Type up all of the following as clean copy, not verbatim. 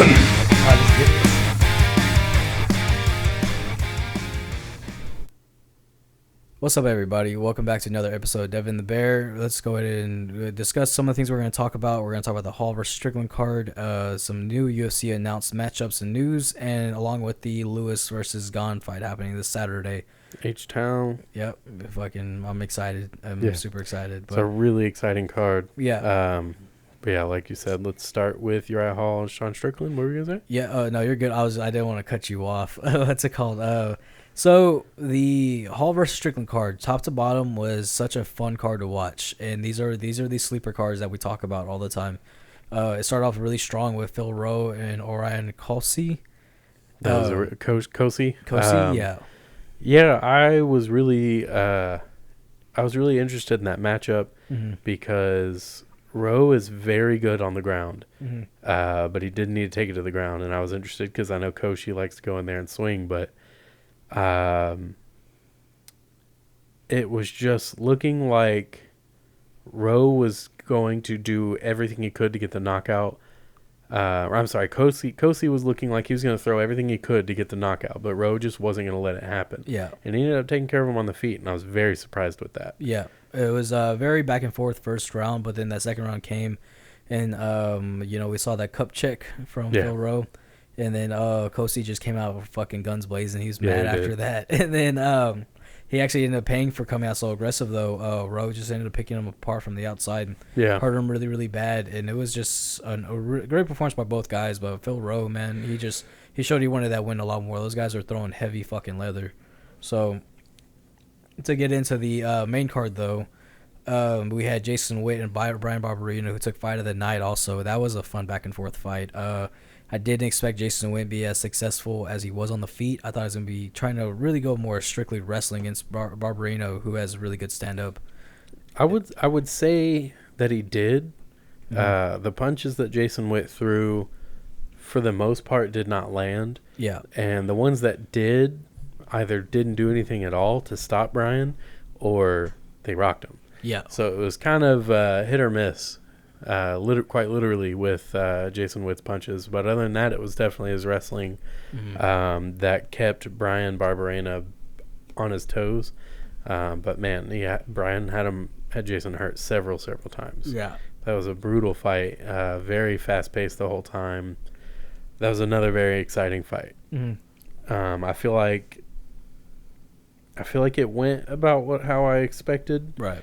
Let's get it. What's up, everybody? Welcome back to another episode of Devin the Bear. Let's go ahead and discuss some of the things we're going to talk about. We're going to talk about the Hall vs. Strickland card, some new UFC announced matchups and news, and along with the Lewis versus Gane fight happening this Saturday. H-Town. Yep. I'm excited. I'm super excited. It's a really exciting card. Yeah. But yeah, like you said, let's start with Uriah Hall and Sean Strickland. What were you going to say? Yeah. No, you're good. I didn't want to cut you off. What's it called? So the Hall versus Strickland card, top to bottom, was such a fun card to watch, and these are the sleeper cards that we talk about all the time. It started off really strong with Phil Rowe and Orion Kosey. That was a Kosey. Kosey, yeah. Yeah, I was really interested in that matchup because Rowe is very good on the ground, but he didn't need to take it to the ground, and I was interested because I know Kosey likes to go in there and swing, but it was just looking like Rowe was going to do everything he could to get the knockout. Kosey was looking like he was going to throw everything he could to get the knockout, but Rowe just wasn't going to let it happen. Yeah. And he ended up taking care of him on the feet, and I was very surprised with that. Yeah. It was very back and forth first round, but then that second round came, and, we saw that cup check from Phil Rowe. And then Kosey just came out with fucking guns blazing. He was mad after that. And then he actually ended up paying for coming out so aggressive, though. Rowe just ended up picking him apart from the outside and hurt him really, really bad. And it was just a great performance by both guys. But Phil Rowe, man, he showed he wanted that win a lot more. Those guys are throwing heavy fucking leather. So to get into the main card, though, we had Jason Witt and Brian Barberino, who took fight of the night also. That was a fun back-and-forth fight. I didn't expect Jason Witt to be as successful as he was on the feet. I thought he was going to be trying to really go more strictly wrestling against Barberino, who has really good stand-up. I would say that he did. The punches that Jason Witt threw, for the most part, did not land. Yeah. And the ones that did either didn't do anything at all to stop Brian, or they rocked him. Yeah. So it was kind of hit or miss. Quite literally with Jason Witt's punches, but other than that, it was definitely his wrestling that kept Brian Barberena on his toes. But man, Brian had Jason hurt several times. Yeah, that was a brutal fight. Very fast paced the whole time. That was another very exciting fight. I feel like it went about how I expected. Right.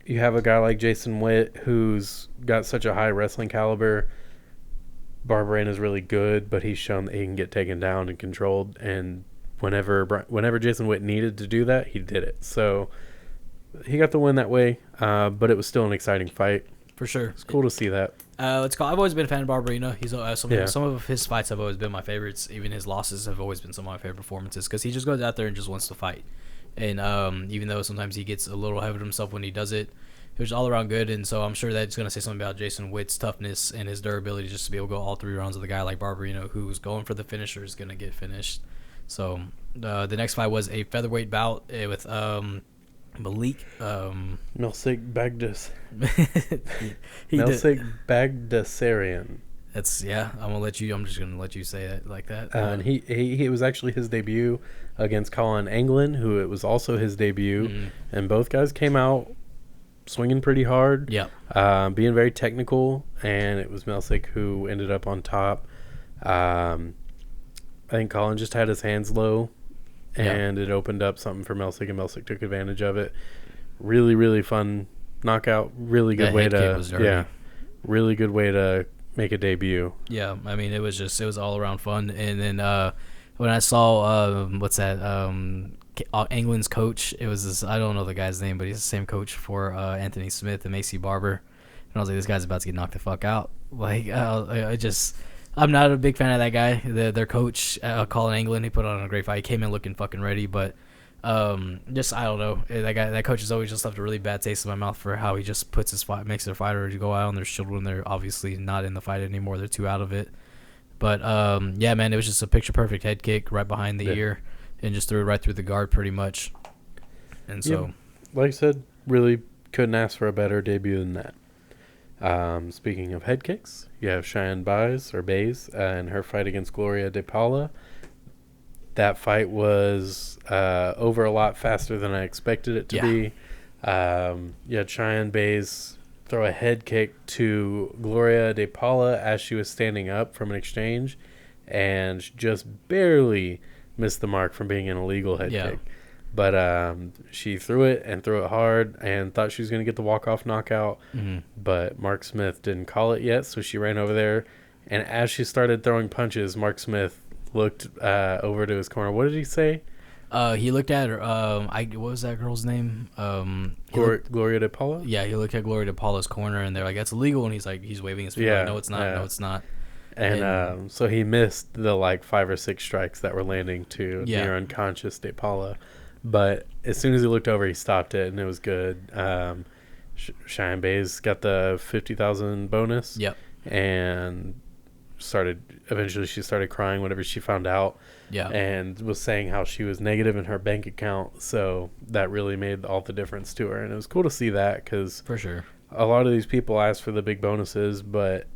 You have a guy like Jason Witt who's got such a high wrestling caliber. Barberena's really good, but he's shown that he can get taken down and controlled. And whenever Jason Witt needed to do that, he did it. So he got the win that way, but it was still an exciting fight. For sure. It's cool to see that. I've always been a fan of Barberino. He's some of his fights have always been my favorites. Even his losses have always been some of my favorite performances because he just goes out there and just wants to fight. And even though sometimes he gets a little ahead of himself when he does it, it was all around good. And so I'm sure that's going to say something about Jason Witt's toughness and his durability just to be able to go all 3 rounds with a guy like Barberino who's going for the finisher is going to get finished. So the next fight was a featherweight bout with Malik Milsik Bagdasarian. I'm just gonna let you say it like that. And he was actually his debut against Colin Anglin, who it was also his debut, and both guys came out swinging pretty hard. Yeah, being very technical, and it was Milsik who ended up on top. I think Colin just had his hands low, and it opened up something for Milsik, and Milsik took advantage of it. Really, really fun knockout. Really good way to really good way to make a debut. Yeah, I mean, it was all around fun. And then when I saw England's coach, it was this, I don't know the guy's name, but he's the same coach for Anthony Smith and Macy Barber. And I was like, this guy's about to get knocked the fuck out. Like, I'm not a big fan of that guy. Their coach, Colin Anglin, he put on a great fight. He came in looking fucking ready, but I don't know. That coach has always just left a really bad taste in my mouth for how he just makes their fighter to go out on their shield when they're obviously not in the fight anymore. They're too out of it. But yeah, man, it was just a picture perfect head kick right behind the ear and just threw it right through the guard pretty much. And so, like I said, really couldn't ask for a better debut than that. Speaking of head kicks, you have Cheyenne Bays and her fight against Gloria De Paula. That fight was over a lot faster than I expected it to be. You had Cheyenne Bays throw a head kick to Gloria De Paula as she was standing up from an exchange, and just barely missed the mark from being an illegal head kick. But she threw it hard and thought she was going to get the walk-off knockout. But Mark Smith didn't call it yet, so she ran over there. And as she started throwing punches, Mark Smith looked over to his corner. What did he say? He looked at her. what was that girl's name? Gloria De Paula? Yeah, he looked at Gloria De Paula's corner, and they're like, that's illegal. And he's waving his finger. Like, no, it's not. Yeah. No, it's not. And so he missed the 5 or 6 strikes that were landing to near unconscious De Paula. But as soon as he looked over, he stopped it, and it was good. Cheyenne Bays got the $50,000 bonus. Yep. And eventually she started crying whenever she found out. Yeah. And was saying how she was negative in her bank account. So that really made all the difference to her. And it was cool to see that because for sure, a lot of these people ask for the big bonuses, but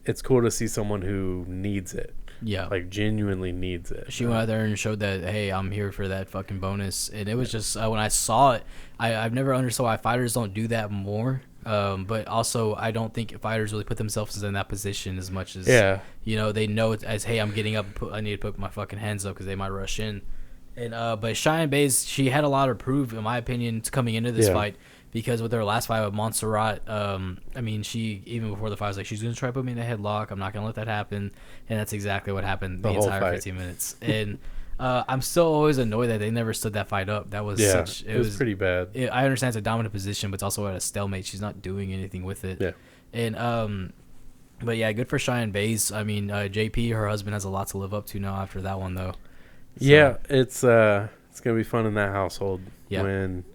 it's cool to see someone who needs it. Yeah. Genuinely needs it. She went out there and showed that, hey, I'm here for that fucking bonus. And it was just, when I saw it, I've never understood why fighters don't do that more. But also, I don't think fighters really put themselves in that position as much as, they know it as, hey, I'm getting up, I need to put my fucking hands up because they might rush in. And but Cheyenne Bays, she had a lot to prove, in my opinion, coming into this fight. Because with her last fight with Montserrat, she, even before the fight, was like, she's going to try to put me in a headlock. I'm not going to let that happen. And that's exactly what happened the entire fight. 15 minutes. And I'm still always annoyed that they never stood that fight up. That was it was pretty bad. I understand it's a dominant position, but it's also at a stalemate. She's not doing anything with it. Yeah. And, but yeah, good for Cheyenne Bays. JP, her husband, has a lot to live up to now after that one, though. So, yeah, it's going to be fun in that household when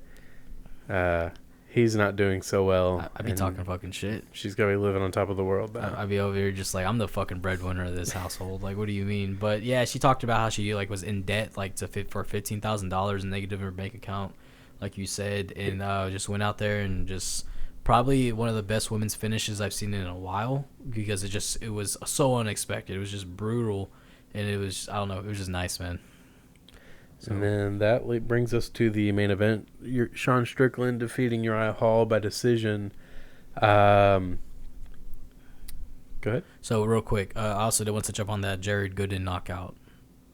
he's not doing so well. I'd be talking fucking shit. She's gonna be living on top of the world now. I'd be over here just like, I'm the fucking breadwinner of this household. Like, what do you mean? But yeah, she talked about how she was in debt for $15,000 negative in her bank account, like you said, and just went out there and just probably one of the best women's finishes I've seen in a while because it was so unexpected. It was just brutal, and it was, I don't know, it was just nice, man. So. And then that brings us to the main event. Sean Strickland defeating Uriah Hall by decision. Go ahead. So real quick, I also did want to touch up on that Jared Gooden knockout.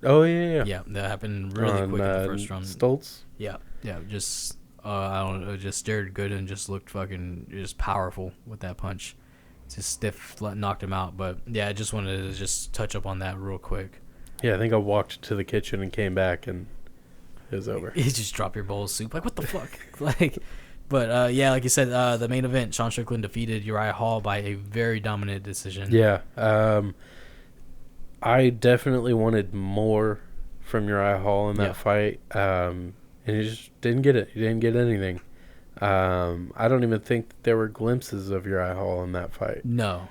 Oh, yeah. Yeah, that happened really quick in the first round. Stoltz? Yeah. Just, I don't know, just Jared Gooden just looked fucking just powerful with that punch. Just stiff, knocked him out. But, yeah, I just wanted to just touch up on that real quick. Yeah, I think I walked to the kitchen and came back and it was over. You just drop your bowl of soup. Like, what the fuck? But yeah, like you said, the main event, Sean Strickland defeated Uriah Hall by a very dominant decision. Yeah. I definitely wanted more from Uriah Hall in that fight. And he just didn't get it. He didn't get anything. I don't even think that there were glimpses of Uriah Hall in that fight. No.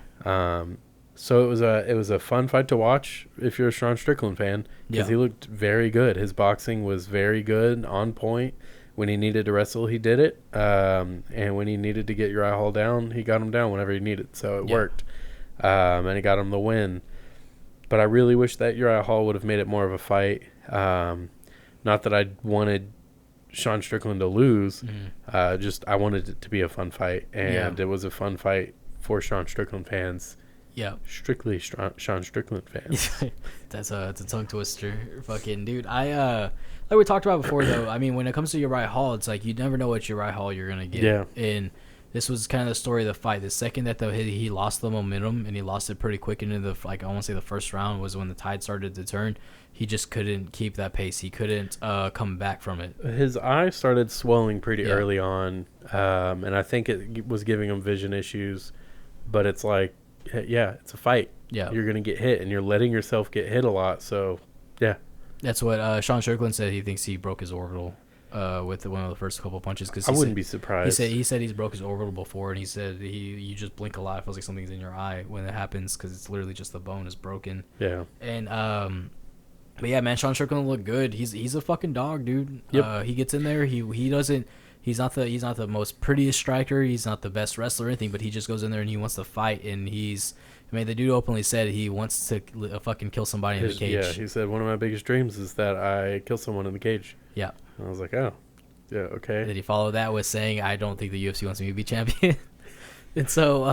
So it was a fun fight to watch if you're a Sean Strickland fan because he looked very good. His boxing was very good, on point. When he needed to wrestle, he did it. And when he needed to get Uriah Hall down, he got him down whenever he needed. So it worked. And he got him the win. But I really wish that Uriah Hall would have made it more of a fight. Not that I wanted Sean Strickland to lose. Just I wanted it to be a fun fight. And it was a fun fight for Sean Strickland fans. Yeah, strictly Sean Strickland fans. That's a tongue twister, fucking dude. Like we talked about before, though. When it comes to Uriah Hall, it's like you never know what Uriah Hall you're gonna get. Yeah. And this was kind of the story of the fight. The second that he lost the momentum and he lost it pretty quick into I want to say the first round was when the tide started to turn. He just couldn't keep that pace. He couldn't come back from it. His eye started swelling pretty early on, and I think it was giving him vision issues. But it's like. Yeah, it's a fight. Yeah, you're gonna get hit, and you're letting yourself get hit a lot. So, yeah, that's what Sean Strickland said. He thinks he broke his orbital with one of the first couple punches. Because I wouldn't be surprised. He said he's broke his orbital before, and he said you just blink a lot. It feels like something's in your eye when it happens because it's literally just the bone is broken. Yeah, and but yeah, man, Sean Strickland looked good. He's a fucking dog, dude. Yep. He gets in there. He he's not the most prettiest striker. He's not the best wrestler or anything, but he just goes in there and he wants to fight. And the dude openly said he wants to fucking kill somebody in the cage. Yeah, he said one of my biggest dreams is that I kill someone in the cage. Yeah. And I was like, oh, yeah, okay. And then he followed that with saying, I don't think the UFC wants me to be champion. And so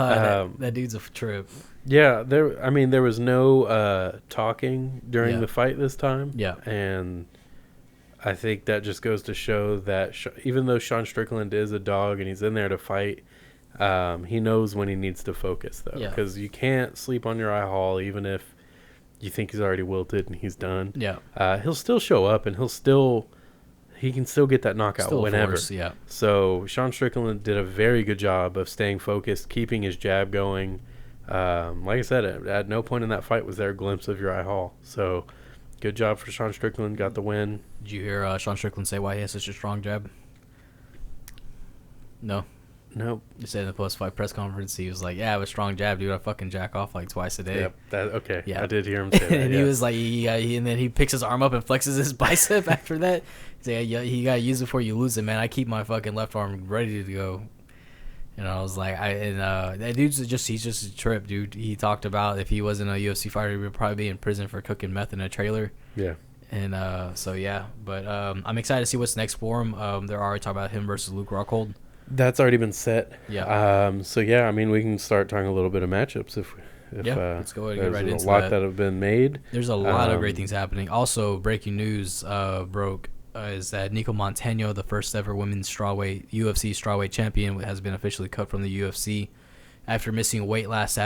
that dude's a trip. Yeah, there was no talking during the fight this time. Yeah. And I think that just goes to show that even though Sean Strickland is a dog and he's in there to fight, he knows when he needs to focus, though. Because you can't sleep on your eye hole, even if you think he's already wilted and he's done. Yeah. He'll still show up and he can still get that knockout whenever. Force, yeah. So Sean Strickland did a very good job of staying focused, keeping his jab going. Like I said, at no point in that fight was there a glimpse of your eye hole. So good job for Sean Strickland. Got the win. Did you hear Sean Strickland say why he has such a strong jab? No. Nope. He said in the post-fight press conference, he was like, "Yeah, I have a strong jab, dude. I fucking jack off like twice a day." Yep. Okay. Yeah. I did hear him say that. And he was like, and then he picks his arm up and flexes his bicep after that. He's like, "Yeah, you gotta use it before you lose it, man. I keep my fucking left arm ready to go." And I was like, that dude's he's just a trip, dude. He talked about if he wasn't a UFC fighter, he would probably be in prison for cooking meth in a trailer. Yeah. And but I'm excited to see what's next for him. They're already talking about him versus Luke Rockhold. That's already been set. Yeah. We can start talking a little bit of matchups if let's go ahead and get right into that. There's a lot that have been made. There's a lot of great things happening. Also, breaking news broke is that Nico Montano, the first ever women's UFC strawweight champion, has been officially cut from the UFC after missing weight last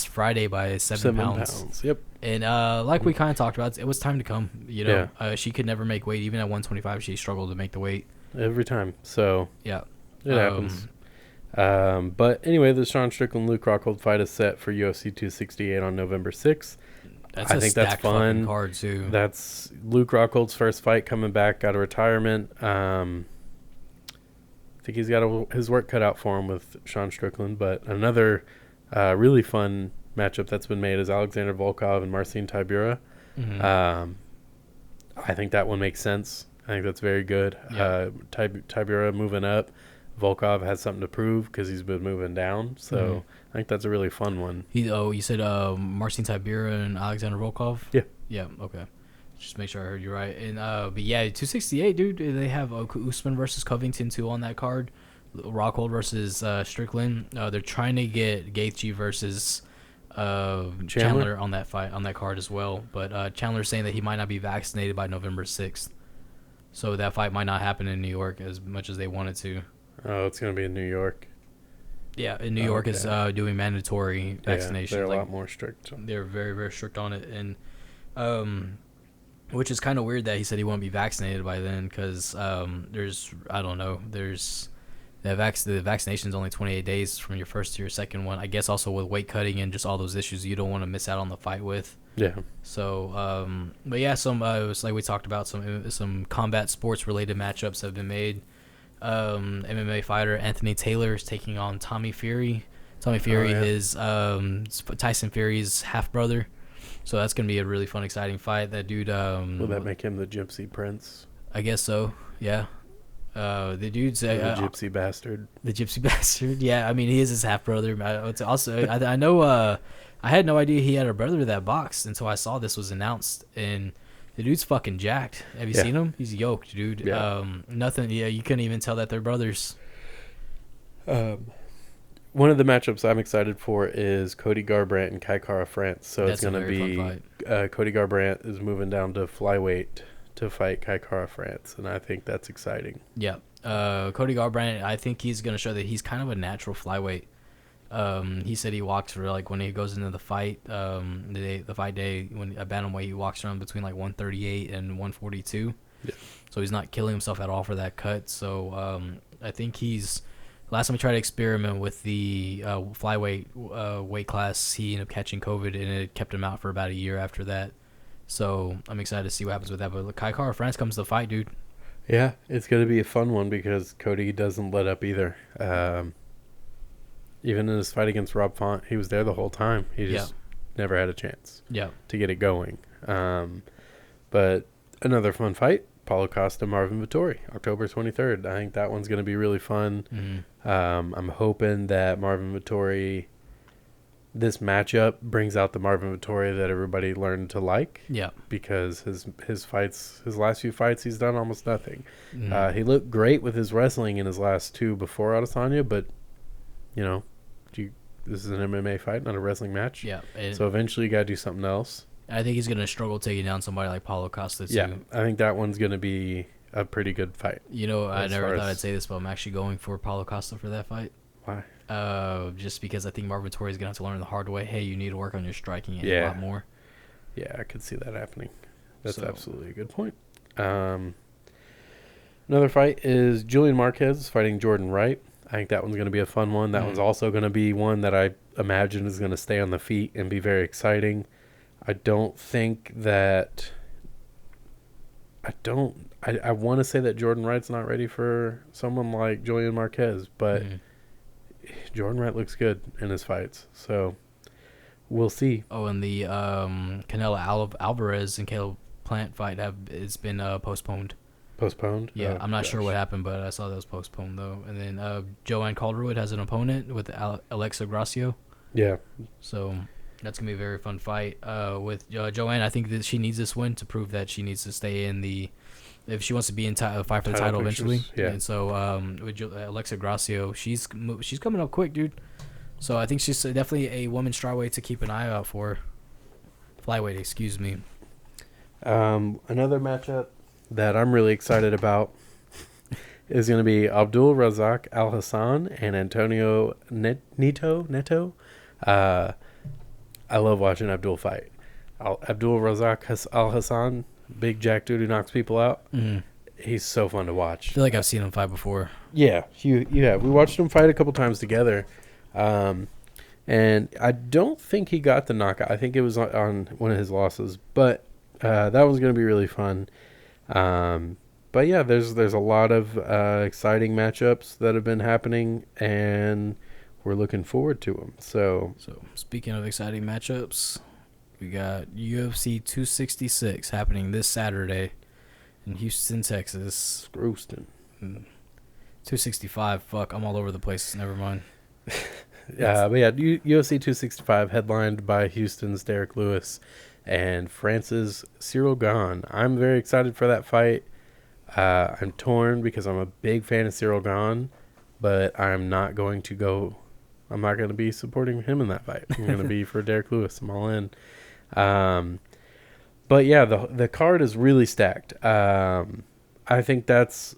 Friday by 7 pounds. Yep. And like we kind of talked about, it was time to come. She could never make weight. Even at 125, she struggled to make the weight. Every time. So yeah. It happens. But anyway, the Sean Strickland Luke Rockhold fight is set for UFC 268 on November 6th. I think that's fun. Card too. That's Luke Rockhold's first fight coming back out of retirement. I think he's got his work cut out for him with Sean Strickland. But another really fun matchup that's been made is Alexander Volkov and Marcin Tybura. Mm-hmm. I think that one makes sense. I think that's very good. Yeah. Tybura moving up. Volkov has something to prove because he's been moving down. So I think that's a really fun one. You said Marcin Tybura and Alexander Volkov? Yeah. Yeah, okay. Just make sure I heard you right. And but yeah, 268, dude. They have Usman versus Covington too on that card. Rockhold versus Strickland. They're trying to get Gaethje versus Chandler on that card as well. But Chandler's saying that he might not be vaccinated by November 6th. So that fight might not happen in New York as much as they wanted to. Oh, it's going to be in New York. Yeah, and New York is doing mandatory vaccination. They're a lot more strict. They're very, very strict on it. And which is kind of weird that he said he won't be vaccinated by then because the vaccination is only 28 days from your first to your second one. I guess also with weight cutting and just all those issues you don't want to miss out on the fight with. Yeah. So, but yeah, it was like we talked about some combat sports related matchups have been made. MMA fighter Anthony Taylor is taking on Tommy Fury. Tommy Fury is Tyson Fury's half brother. So that's gonna be a really fun, exciting fight. That dude. Will that make him the Gypsy Prince? I guess so. Yeah. The dude's the Gypsy Bastard. The Gypsy Bastard. Yeah, I mean he is his half brother. It's also I know. I had no idea he had a brother that boxed until I saw this was announced. And the dude's fucking jacked. Have you seen him? He's yoked, dude. Yeah. Nothing. Yeah, you couldn't even tell that they're brothers. One of the matchups I'm excited for is Cody Garbrandt and Kai Kara France. So it's going to be Cody Garbrandt is moving down to flyweight to fight Kai Kara France, and I think that's exciting. Yeah. Cody Garbrandt, I think he's going to show that he's kind of a natural flyweight. He said he walks for like when he goes into the fight, the fight day when at bantamweight he walks around between like 138 and 142. Yeah. So he's not killing himself at all for that cut. So I think last time he tried to experiment with the flyweight weight class, he ended up catching COVID and it kept him out for about a year after that. So I'm excited to see what happens with that. But Kai Kara France comes to the fight, dude. Yeah, it's going to be a fun one because Cody doesn't let up either. Even in his fight against Rob Font, he was there the whole time. He just never had a chance to get it going. But another fun fight, Paulo Costa, Marvin Vettori, October 23rd. I think that one's going to be really fun. Mm-hmm. I'm hoping that Marvin Vettori, this matchup brings out the Marvin Vettori that everybody learned to like. Yeah. Because his fights, his last few fights, he's done almost nothing. Mm-hmm. He looked great with his wrestling in his last two before Adesanya, but, this is an MMA fight, not a wrestling match. Yeah. So eventually you got to do something else. I think he's going to struggle taking down somebody like Paulo Costa, too. Yeah, I think that one's going to be a pretty good fight. I never thought I'd say this, but I'm actually going for Paulo Costa for that fight. Why? Just because I think Marvin Vettori is going to have to learn the hard way. Hey, you need to work on your striking a lot more. Yeah, I could see that happening. That's absolutely a good point. Another fight is Julian Marquez fighting Jordan Wright. I think that one's going to be a fun one. That one's also going to be one that I imagine is going to stay on the feet and be very exciting. I don't think that... I want to say that Jordan Wright's not ready for someone like Julian Marquez, but Jordan Wright looks good in his fights, so we'll see. Oh, and the Canelo Alvarez and Caleb Plant fight it's been postponed. Postponed? Yeah, I'm not sure what happened, but I saw that was postponed, though. And then Joanne Calderwood has an opponent with Alexa Gracio. Yeah. So that's going to be a very fun fight. With Joanne, I think that she needs this win to prove that she needs to stay in the... If she wants to be in fight for the title eventually. Yeah. And so with Alexa Gracio, she's coming up quick, dude. So I think she's definitely a woman strawweight to keep an eye out for. Flyweight, excuse me. Another matchup that I'm really excited about is going to be Abdul Razak Al Hassan and Antonio Neto. I love watching Abdul fight. Abdul Razak Al Hassan, big jack dude who knocks people out. Mm-hmm. He's so fun to watch. I feel like I've seen him fight before. Yeah, you have. We watched him fight a couple times together. And I don't think he got the knockout. I think it was on one of his losses. But that one's going to be really fun. But yeah, there's a lot of exciting matchups that have been happening, and we're looking forward to them. So speaking of exciting matchups, we got UFC 266 happening this Saturday in Houston, Texas. Houston. 265. Fuck, I'm all over the place. Never mind. But yeah, UFC 265 headlined by Houston's Derrick Lewis and France's Cyril Gane. I'm very excited for that fight. I'm torn because I'm a big fan of Cyril Gane, but I'm not going to be supporting him in that fight. I'm going to be for Derrick Lewis. I'm all in. But yeah, the card is really stacked. I think that's,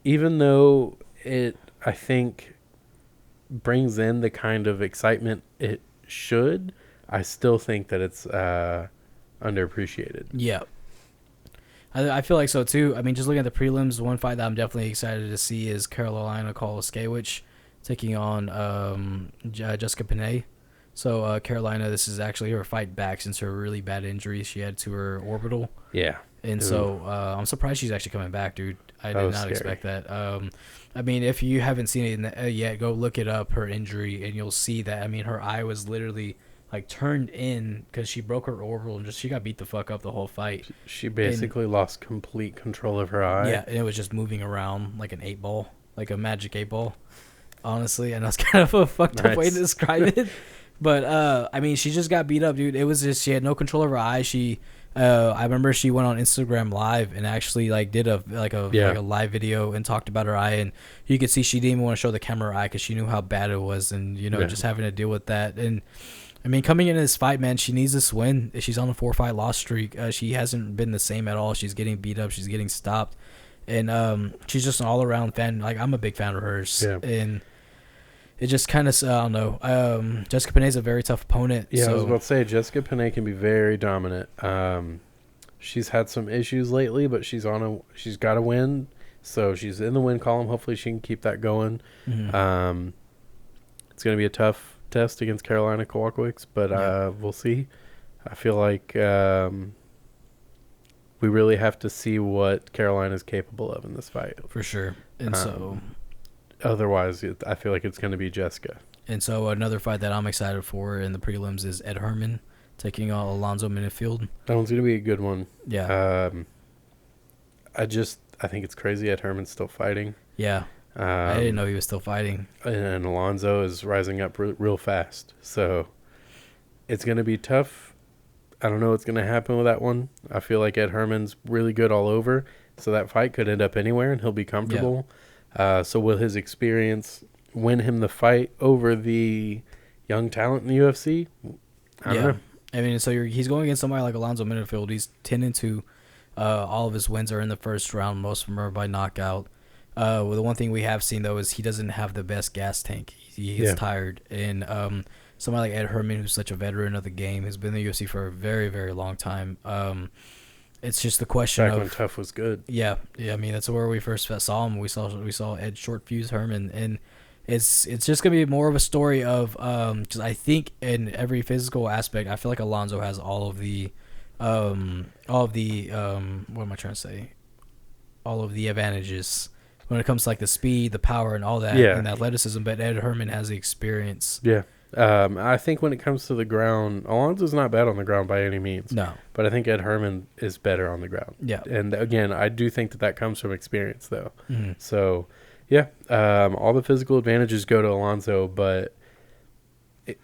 even though it, I think, brings in the kind of excitement it should, I still think that it's underappreciated. Yeah. I feel like so too. I mean, just looking at the prelims, one fight that I'm definitely excited to see is Carolina Kowalskiewicz taking on Jessica Penne. So Carolina, this is actually her fight back since her really bad injury she had to her orbital. Yeah. And so I'm surprised she's actually coming back, dude. I did not expect that. I mean, if you haven't seen it yet, go look it up, her injury, and you'll see that. I mean, her eye was literally like turned in because she broke her orbital and she got beat the fuck up the whole fight. She basically lost complete control of her eye. Yeah, and it was just moving around like an 8-ball, like a magic 8-ball. Honestly, I know it's kind of a fucked up way to describe it. But, I mean, she just got beat up, dude. It was just, she had no control of her eye. I remember she went on Instagram Live and actually, like, did a live video and talked about her eye. And you could see she didn't even want to show the camera her eye because she knew how bad it was and, just having to deal with that. And, I mean, coming into this fight, man, she needs this win. She's on a 4-fight loss streak. She hasn't been the same at all. She's getting beat up. She's getting stopped. And she's just an all-around fan. Like, I'm a big fan of hers. Yeah. And it just kind of, I don't know. Jessica Penne is a very tough opponent. Yeah, I was about to say, Jessica Penne can be very dominant. She's had some issues lately, but she's got to win. So she's in the win column. Hopefully she can keep that going. Mm-hmm. It's going to be a tough test against Carolina Kowalskiewicz, but we'll see. I feel like we really have to see what Carolina is capable of in this fight. For sure. And so... Otherwise, I feel like it's going to be Jessica. And so another fight that I'm excited for in the prelims is Ed Herman taking on Alonzo Minifield. That one's going to be a good one. Yeah. I think it's crazy Ed Herman's still fighting. Yeah. I didn't know he was still fighting. And Alonso is rising up real fast. So it's going to be tough. I don't know what's going to happen with that one. I feel like Ed Herman's really good all over. So that fight could end up anywhere and he'll be comfortable. Yeah. So will his experience win him the fight over the young talent in the UFC? I don't know. I mean, so he's going against somebody like Alonzo Minifield. He's 10-2. All of his wins are in the first round. Most of them are by knockout. Well, the one thing we have seen, though, is he doesn't have the best gas tank. He gets tired. And somebody like Ed Herman, who's such a veteran of the game, has been in the UFC for a very, very long time. It's just the question back when Tough was good. Yeah. I mean, that's where we first saw him. We saw Ed short fuse Herman, and it's just gonna be more of a story of because I think in every physical aspect, I feel like Alonzo has all of the what am I trying to say? All of the advantages when it comes to like the speed, the power, and all that, and athleticism. But Ed Herman has the experience. Yeah. I think when it comes to the ground, Alonso's not bad on the ground by any means. No. But I think Ed Herman is better on the ground. Yeah. And again, I do think that comes from experience, though. Mm-hmm. So, yeah, all the physical advantages go to Alonso, but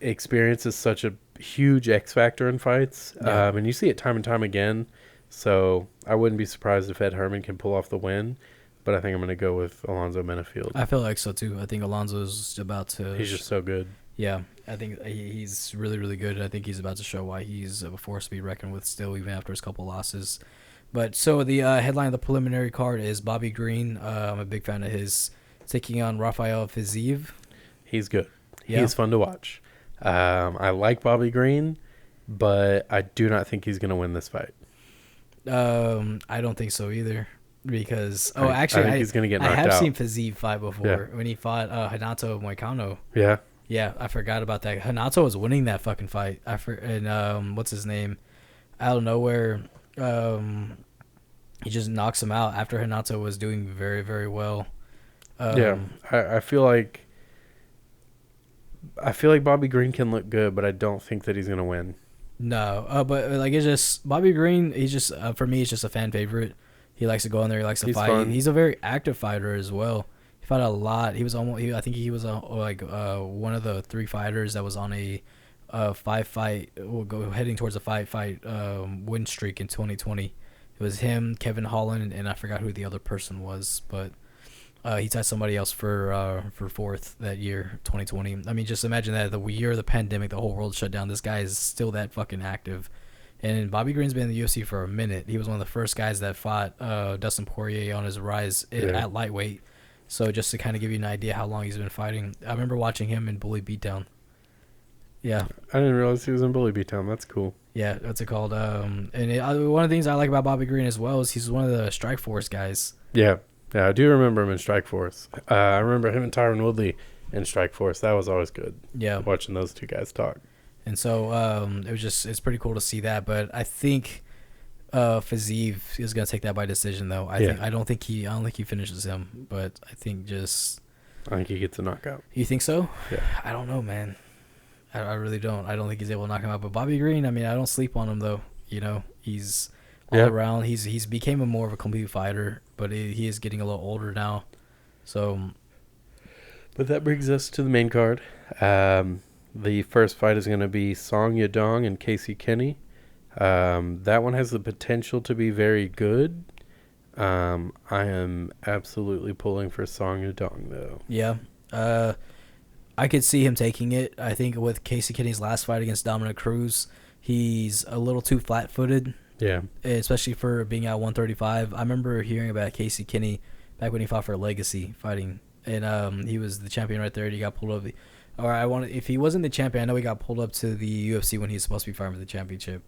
experience is such a huge X factor in fights. Yeah. And you see it time and time again. So I wouldn't be surprised if Ed Herman can pull off the win. But I think I'm going to go with Alonzo Minifield. I feel like so, too. I think Alonso's about to... He's just so good. Yeah, I think he's really, really good. I think he's about to show why he's a force to be reckoned with still, even after his couple losses. But so the headline of the preliminary card is Bobby Green. I'm a big fan of his, taking on Rafael Fiziev. He's good. Yeah. He's fun to watch. I like Bobby Green, but I do not think he's going to win this fight. I don't think so either. Because I think he's going to get knocked out. I have seen Fiziev fight before when he fought Renato Moicano. Yeah. Yeah, I forgot about that. Renato was winning that fucking fight. And what's his name? Out of nowhere, he just knocks him out after Renato was doing very, very well. I feel like Bobby Green can look good, but I don't think that he's gonna win. No, but like it's just Bobby Green. He's just for me, he's just a fan favorite. He likes to go in there. He likes to fight. Fun. He's a very active fighter as well. He fought a lot. He was almost. I think he was one of the 3 fighters that was on a 5-fight. Heading towards a 5-fight win streak in 2020. It was him, Kevin Holland, and I forgot who the other person was, but he tied somebody else for 4th that year, 2020. I mean, just imagine that the year of the pandemic, the whole world shut down. This guy is still that fucking active. And Bobby Green's been in the UFC for a minute. He was one of the first guys that fought Dustin Poirier on his rise at lightweight. So just to kind of give you an idea how long he's been fighting. I remember watching him in Bully Beatdown. Yeah. I didn't realize he was in Bully Beatdown. That's cool. Yeah, that's it called. One of the things I like about Bobby Green as well is he's one of the Strikeforce guys. Yeah. Yeah, I do remember him in Strikeforce. I remember him and Tyron Woodley in Strikeforce. That was always good. Yeah. Watching those 2 guys talk. And so it's pretty cool to see that. But I think Fiziev is gonna take that by decision though. I don't think he finishes him, but I think he gets a knockout. You think so? Yeah. I don't know, man. I really don't. I don't think he's able to knock him out. But Bobby Green, I mean, I don't sleep on him though. You know, he's all around. He's became more of a complete fighter, but he is getting a little older now. So. But that brings us to the main card. The first fight is going to be Song Yadong and Casey Kenny. That one has the potential to be very good. I am absolutely pulling for Song Yadong, though. Yeah. I could see him taking it. I think with Casey Kenny's last fight against Dominic Cruz, he's a little too flat-footed. Yeah. Especially for being at 135. I remember hearing about Casey Kenny back when he fought for Legacy fighting. And he was the champion right there, and he got pulled up. If he wasn't the champion, I know he got pulled up to the UFC when he was supposed to be fighting for the championship.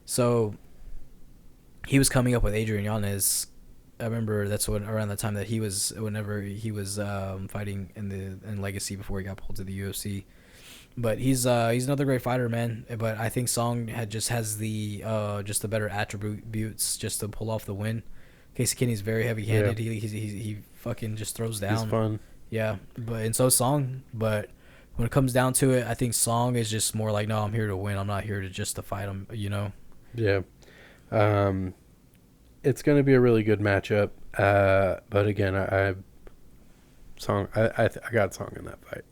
So he was coming up with Adrian Yanez. I remember that's around the time that he was fighting in Legacy before he got pulled to the UFC. But he's another great fighter, man. But I think Song has the just the better attributes just to pull off the win. Casey Kenny's very heavy-handed. Yeah. He fucking just throws down. He's fun. Yeah, and so Song. But when it comes down to it, I think Song is just more like, no, I'm here to win. I'm not here to just to fight him. You know. Yeah. it's going to be a really good matchup. But again, I got Song in that fight.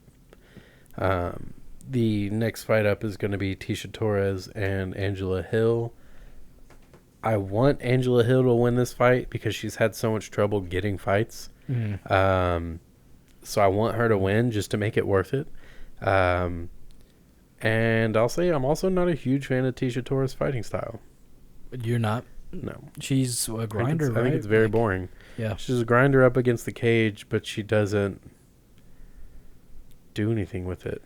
The next fight up is going to be Tisha Torres and Angela Hill. I want Angela Hill to win this fight because she's had so much trouble getting fights. So I want her to win just to make it worth it. And I'll say I'm also not a huge fan of Tisha Torres' fighting style. You're not? No. She's a grinder, right? I think it's very boring. Yeah. She's a grinder up against the cage, but she doesn't do anything with it.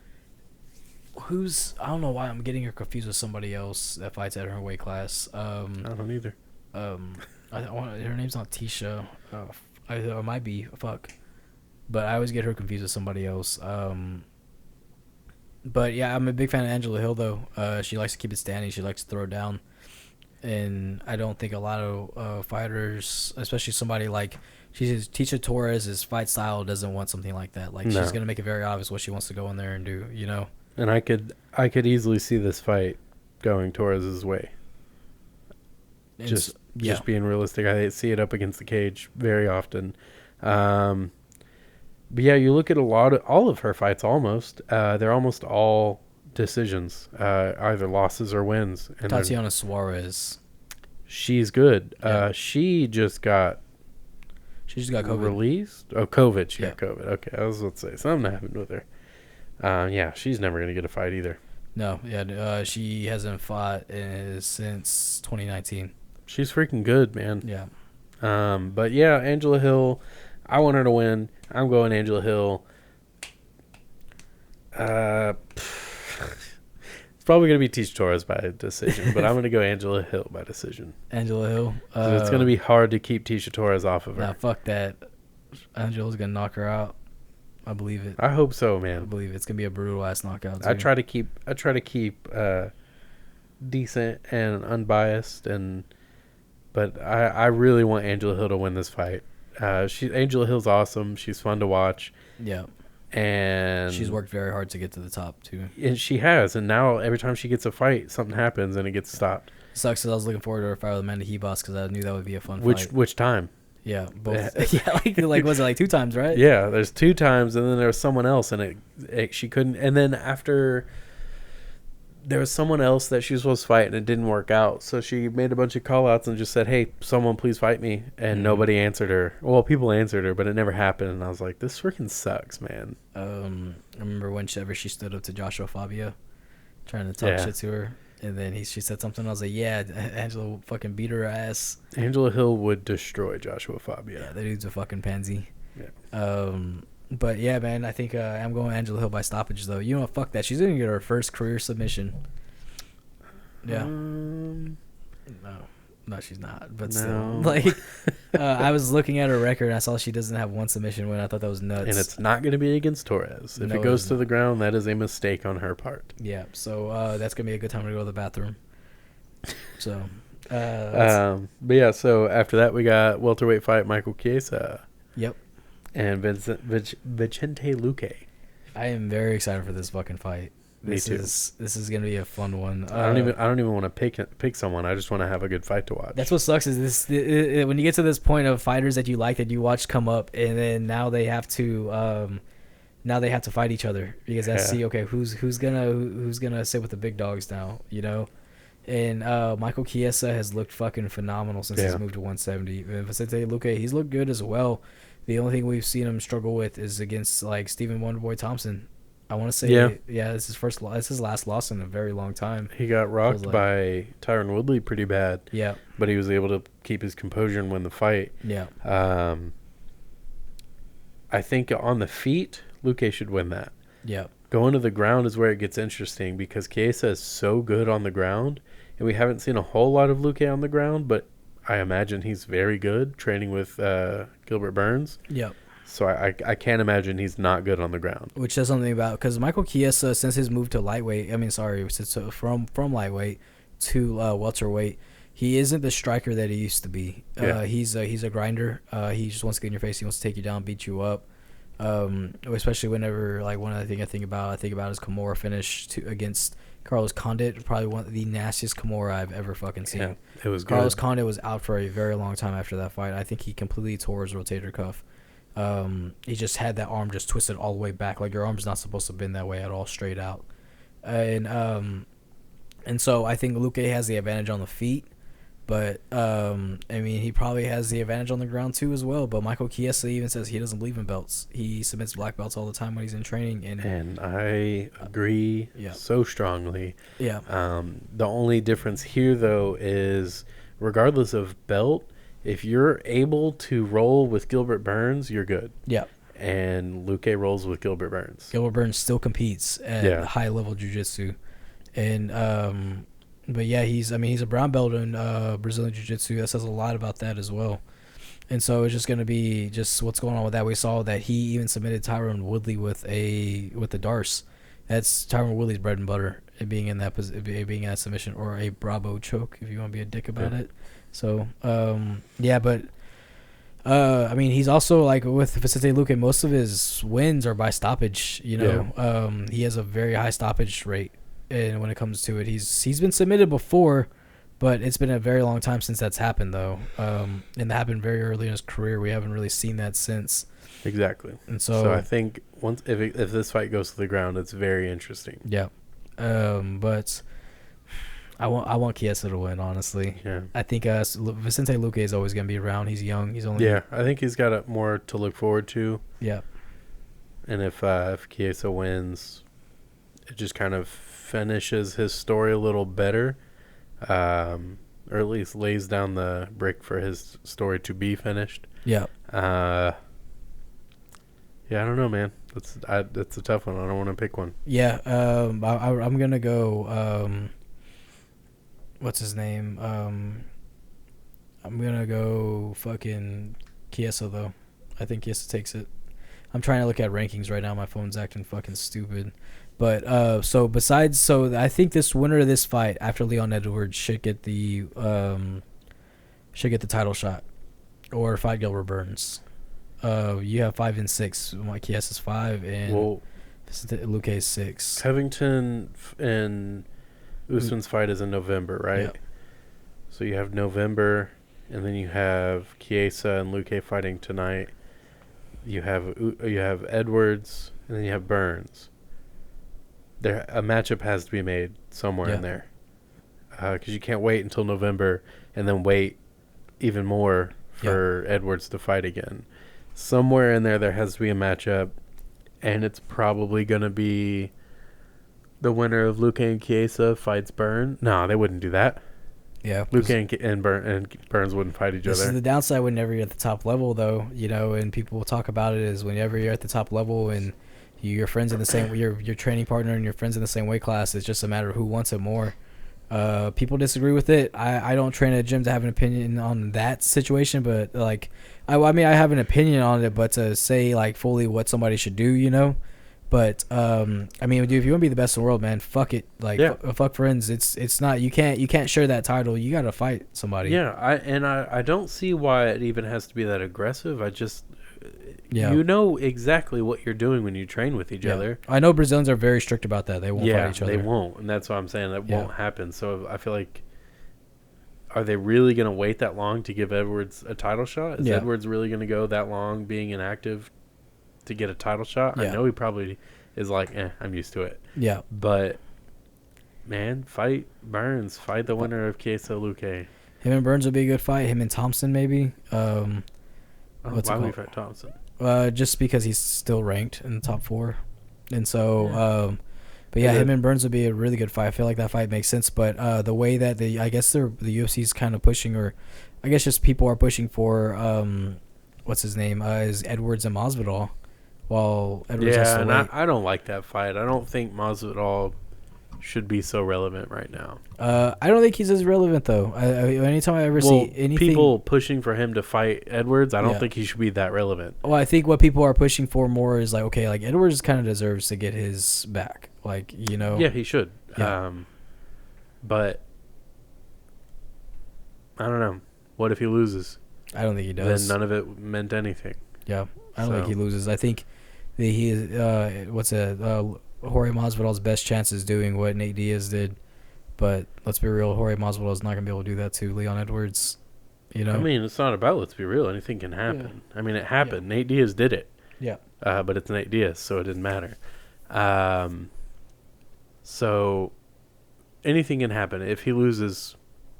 I don't know why I'm getting her confused with somebody else that fights at her weight class. I don't either. Her name's not Tisha. It might be. Fuck. But I always get her confused with somebody else. But yeah, I'm a big fan of Angela Hill, though. She likes to keep it standing. She likes to throw down. And I don't think a lot of fighters, especially somebody like Tisha Torres' fight style doesn't want something like that. Like, she's going to make it very obvious what she wants to go in there and do, you know? And I could easily see this fight going Torres' way. Just being realistic, I see it up against the cage very often. But yeah, you look at all of her fights almost. They're almost all decisions, either losses or wins. And Tatiana Suarez. She's good. Yeah. She just got COVID. Released? Oh, COVID. She got COVID. Okay, I was about to say something happened with her. Yeah, she's never going to get a fight either. No, yeah, she hasn't fought since 2019. She's freaking good, man. Yeah. But yeah, Angela Hill, I want her to win. I'm going Angela Hill. It's probably going to be Tisha Torres by decision, but I'm going to go Angela Hill by decision. Angela Hill? So it's going to be hard to keep Tisha Torres off of her. Nah, fuck that. Angela's going to knock her out. I believe it. I hope so, man. I believe it's going to be a brutal ass knockout, too. I try to keep decent and unbiased, but I really want Angela Hill to win this fight. Angela Hill's awesome. She's fun to watch. Yeah. And she's worked very hard to get to the top, too. And she has. And now every time she gets a fight, something happens and it gets stopped. Sucks because I was looking forward to her fight with Amanda Hebos because I knew that would be a fun fight. Which time? Yeah, both. Yeah, like was it like 2 times, right? Yeah, there's 2 times, and then there was someone else, and she couldn't. And then after, there was someone else that she was supposed to fight, and it didn't work out. So she made a bunch of call-outs and just said, "Hey, someone please fight me," and nobody answered her. Well, people answered her, but it never happened. And I was like, "This freaking sucks, man." I remember whenever she stood up to Joshua Fabia, trying to talk shit to her. And then she said something. I was like, yeah, Angela fucking beat her ass. Angela Hill would destroy Joshua Fabia. Yeah, that dude's a fucking pansy. Yeah. But yeah, man, I think I'm going Angela Hill by stoppage, though. You know what? Fuck that. She's going to get her first career submission. Yeah. No, she's not. But still. Like, I was looking at her record, and I saw she doesn't have 1 submission win. I thought that was nuts. And it's not going to be against Torres. If it goes to the ground, that is a mistake on her part. Yeah, so that's going to be a good time to go to the bathroom. So, but yeah, so after that, we got welterweight fight Michael Chiesa. Yep. And Vicente Luque. I am very excited for this fucking fight. This is gonna be a fun one. I don't even want to pick someone. I just want to have a good fight to watch. That's what sucks is when you get to this point of fighters that you like that you watch come up, and then now they have to fight each other because who's gonna sit with the big dogs now, you know. And Michael Chiesa has looked fucking phenomenal since he's moved to 170. Vicente Luque, he's looked good as well. The only thing we've seen him struggle with is against like Stephen Wonderboy Thompson. I want to say, this is his last loss in a very long time. He got rocked by Tyron Woodley pretty bad. Yeah. But he was able to keep his composure and win the fight. Yeah. I think on the feet, Luque should win that. Yeah. Going to the ground is where it gets interesting because Chiesa is so good on the ground, and we haven't seen a whole lot of Luque on the ground, but I imagine he's very good training with Gilbert Burns. Yeah. So I can't imagine he's not good on the ground. Which says something about, because Michael Chiesa, since his move to from lightweight to welterweight, he isn't the striker that he used to be. He's a grinder. He just wants to get in your face. He wants to take you down, beat you up. Especially whenever, like, one of the things I think about his Kimura finish against Carlos Condit, probably one of the nastiest Kimura I've ever fucking seen. Yeah, it was Carlos good. Condit was out for a very long time after that fight. I think he completely tore his rotator cuff. He just had that arm just twisted all the way back. Like, your arm's not supposed to bend that way at all, straight out. And so I think Luque has the advantage on the feet. But, I mean, he probably has the advantage on the ground, too, as well. But Michael Chiesa even says he doesn't believe in belts. He submits black belts all the time when he's in training. And I agree so strongly. Yeah. The only difference here, though, is regardless of belt, if you're able to roll with Gilbert Burns, you're good. Yeah. And Luque rolls with Gilbert Burns. Gilbert Burns still competes at high-level jiu-jitsu. And, but yeah, he's a brown belt in Brazilian Jiu-Jitsu. That says a lot about that as well. And so it's just going to be just what's going on with that. We saw that he even submitted Tyron Woodley with the Darce. That's Tyron Woodley's bread and butter, it being in that being in that submission, or a Bravo choke if you want to be a dick about it. So but I mean, he's also like with Vicente Luque, most of his wins are by stoppage. You know, he has a very high stoppage rate. And when it comes to it, he's been submitted before, but it's been a very long time since that's happened, though. And that happened very early in his career. We haven't really seen that since. Exactly. And so I think once if this fight goes to the ground, it's very interesting. Yeah. But I want Chiesa to win, honestly. Yeah. I think Vicente Luque is always going to be around. He's young. He's only I think he's got more to look forward to. Yeah. And if Chiesa wins, it just kind of finishes his story a little better, or at least lays down the brick for his story to be finished. Yeah. I don't know, man. That's a tough one. I don't want to pick one. Yeah. I'm gonna go. What's his name? I'm gonna go fucking Chiesa, though. I think Chiesa takes it. I'm trying to look at rankings right now. My phone's acting fucking stupid. But so I think this winner of this fight after Leon Edwards should get the title shot, or fight Gilbert Burns. You have 5 and 6. Chiesa is 5 and Luque is 6. Covington and Usman's fight is in November, right? Yep. So you have November, and then you have Chiesa and Luque fighting tonight. You have Edwards, and then you have Burns. A matchup has to be made somewhere in there, because you can't wait until November and then wait even more for Edwards to fight again. Somewhere in there has to be a matchup, and it's probably going to be the winner of Luque and Chiesa fights Burns. No, they wouldn't do that. Yeah, Luque and Burns wouldn't fight each other. This is the downside whenever you're at the top level, though. You know, and people will talk about it is whenever you're at the top level and your friends in the same, your training partner and your friends in the same weight class. It's just a matter of who wants it more. People disagree with it. I don't train at a gym to have an opinion on that situation, but like, I have an opinion on it, but to say like fully what somebody should do, you know. But I mean, dude, if you want to be the best in the world, man, fuck it. Like, fuck friends. It's not. You can't share that title. You got to fight somebody. Yeah, I don't see why it even has to be that aggressive. You know exactly what you're doing when you train with each other. I know Brazilians are very strict about that. They won't fight each other. They won't, and that's why I'm saying that won't happen. So I feel like, are they really going to wait that long to give Edwards a title shot? Is Edwards really going to go that long being inactive to get a title shot? I know he probably is like, I'm used to it. Yeah. But, man, fight Burns. Fight the winner of Chiesa Luque. Him and Burns would be a good fight. Him and Thompson, maybe. Why would you fight Thompson? Just because he's still ranked in the top 4. And so, but yeah, him and Burns would be a really good fight. I feel like that fight makes sense. But the way that the UFC's kind of pushing, or I guess just people are pushing for, what's his name, is Edwards and Masvidal. While Edwards has to wait. I don't like that fight. I don't think Masvidal should be so relevant right now. I don't think he's as relevant, though. Anytime I ever see anything, people pushing for him to fight Edwards, I don't think he should be that relevant. Well, I think what people are pushing for more is like, okay, like Edwards kind of deserves to get his back, like, you know. Yeah, he should. Yeah. But I don't know. What if he loses? I don't think he does. Then none of it meant anything. Yeah, I don't think he loses. I think that he is. Jorge Masvidal's best chance is doing what Nate Diaz did. But let's be real, Jorge Masvidal is not going to be able to do that to Leon Edwards. You know? I mean, it's not about let's be real. Anything can happen. Yeah. I mean, it happened. Yeah. Nate Diaz did it. Yeah. But it's Nate Diaz, so it didn't matter. So anything can happen. If he loses,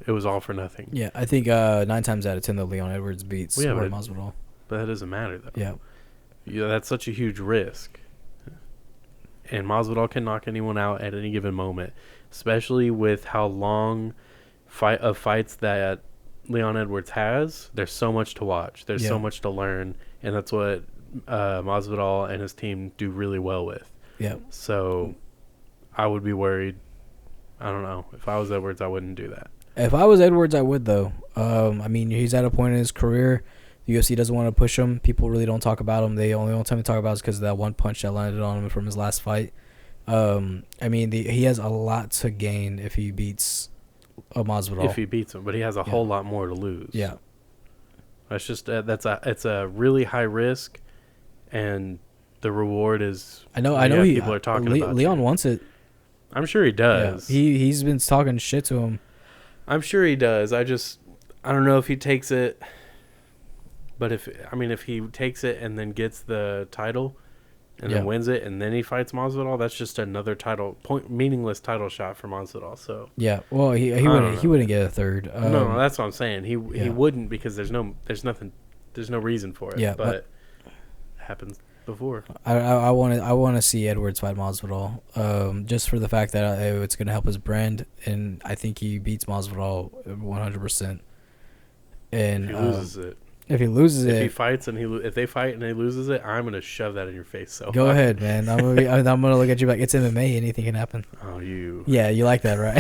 it was all for nothing. Yeah, I think 9 times out of 10, though, Leon Edwards beats Jorge Masvidal. But that doesn't matter, though. Yeah. That's such a huge risk. And Masvidal can knock anyone out at any given moment, especially with how long fights that Leon Edwards has. There's so much to watch. There's so much to learn, and that's what Masvidal and his team do really well with. Yeah. So I would be worried. I don't know. If I was Edwards, I wouldn't do that. If I was Edwards, I would, though. I mean, he's at a point in his career. The UFC doesn't want to push him. People really don't talk about him. The only time they talk about it is because of that one punch that landed on him from his last fight. I mean, he has a lot to gain if he beats Masvidal. If he beats him, but he has a whole lot more to lose. Yeah. That's just it's a really high risk, and the reward is. I know. People are talking about Leon wants it. I'm sure he does. Yeah. He's been talking shit to him. I'm sure he does. I don't know if he takes it. But if he takes it and then gets the title, and then wins it, and then he fights Masvidal, that's just another meaningless title shot for Masvidal. So yeah, well, he wouldn't get a third. No, that's what I'm saying. He wouldn't, because there's no reason for it. Yeah, but it happens before. I want to see Edwards fight Masvidal, just for the fact that it's going to help his brand, and I think he beats Masvidal 100%. And if he loses it. If he loses it, if he fights and if they fight and he loses it, I'm gonna shove that in your face. So go ahead, man. I'm gonna look at you like it's MMA. Anything can happen. Oh, you. Yeah, you like that, right?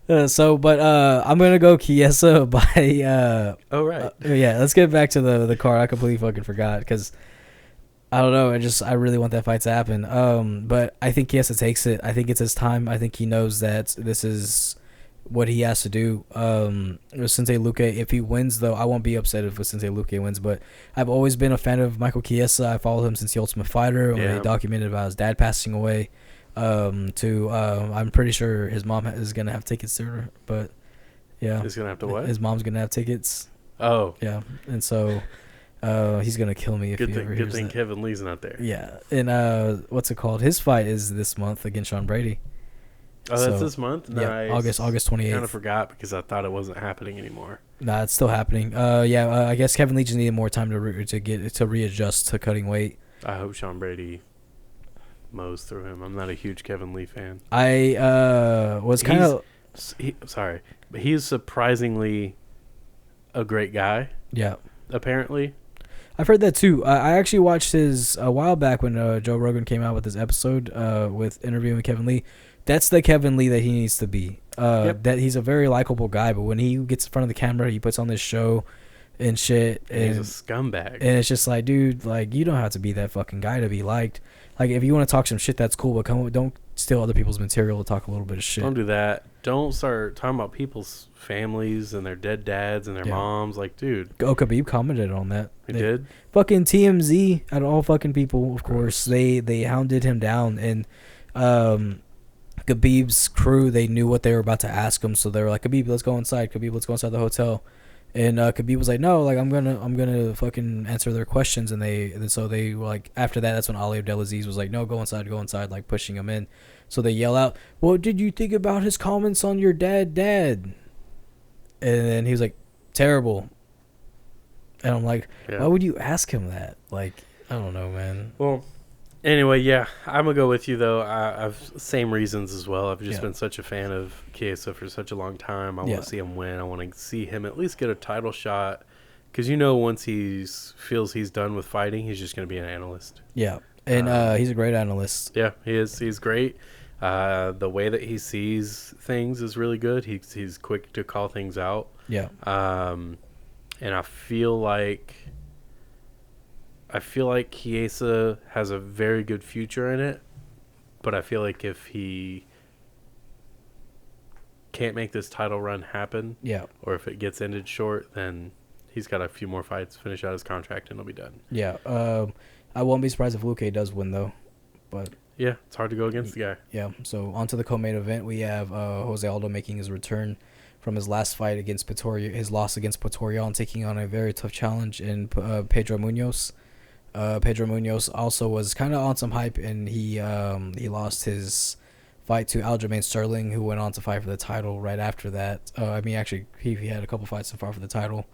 I'm gonna go Chiesa by. Oh right. Yeah, let's get back to the card. I completely fucking forgot because I don't know. I really want that fight to happen. But I think Chiesa takes it. I think it's his time. I think he knows that this is what he has to do. Sensei Luque, if he wins, though, I won't be upset if Sensei Luque wins, but I've always been a fan of Michael Chiesa. I followed him since The Ultimate Fighter when they documented about his dad passing away. I'm pretty sure his mom is going to have tickets to her, but yeah. He's going to have to what? His mom's going to have tickets. Oh. Yeah, and so he's going to kill me if he ever hears that. Good thing Kevin Lee's not there. Yeah, and what's it called? His fight is this month against Sean Brady. Oh, that's this month? Nice. Yeah, August 28th. I kind of forgot because I thought it wasn't happening anymore. Nah, it's still happening. I guess Kevin Lee just needed more time to readjust to cutting weight. I hope Sean Brady mows through him. I'm not a huge Kevin Lee fan. I was kind of... Sorry, but he's surprisingly a great guy. Yeah. Apparently. I've heard that too. I actually watched his a while back when Joe Rogan came out with his episode with interviewing Kevin Lee. That's the Kevin Lee that he needs to be. That he's a very likable guy, but when he gets in front of the camera, he puts on this show and shit. And he's a scumbag. And it's just like, dude, like, you don't have to be that fucking guy to be liked. Like, if you want to talk some shit, that's cool, but don't steal other people's material to talk a little bit of shit. Don't do that. Don't start talking about people's families and their dead dads and their moms. Like, dude. Oh, Khabib commented on that. He did? Fucking TMZ, out of all fucking people, of course, they hounded him down, and Khabib's crew, they knew what they were about to ask him, so they were like, Khabib, let's go inside. Khabib, let's go inside the hotel. And Khabib was like, no, like I'm gonna fucking answer their questions. And so they were like, after that's when Ali Abdelaziz was like, no, go inside, like pushing him in. So they yell out, what did you think about his comments on your dad? And then he was like, terrible. And I'm like, why would you ask him that? Like, I don't know, man. Well, anyway, yeah, I'm going to go with you, though. I've same reasons as well. I've just been such a fan of Chiesa for such a long time. I want to see him win. I want to see him at least get a title shot. Because, once he feels he's done with fighting, he's just going to be an analyst. Yeah, and he's a great analyst. Yeah, he is. He's great. The way that he sees things is really good. He's quick to call things out. Yeah. And I feel like Chiesa has a very good future in it, but I feel like if he can't make this title run happen, or if it gets ended short, then he's got a few more fights, finish out his contract, and he'll be done. Yeah. I won't be surprised if Luque does win, though. But yeah, it's hard to go against the guy. Yeah. So on to the co-main event, we have Jose Aldo making his return from his last fight against Pretoria, his loss against Pretoria, and taking on a very tough challenge in Pedro Munoz. Pedro Munoz also was kind of on some hype, and he lost his fight to Aljamain Sterling, who went on to fight for the title right after that. Actually, he had a couple fights so far for the title.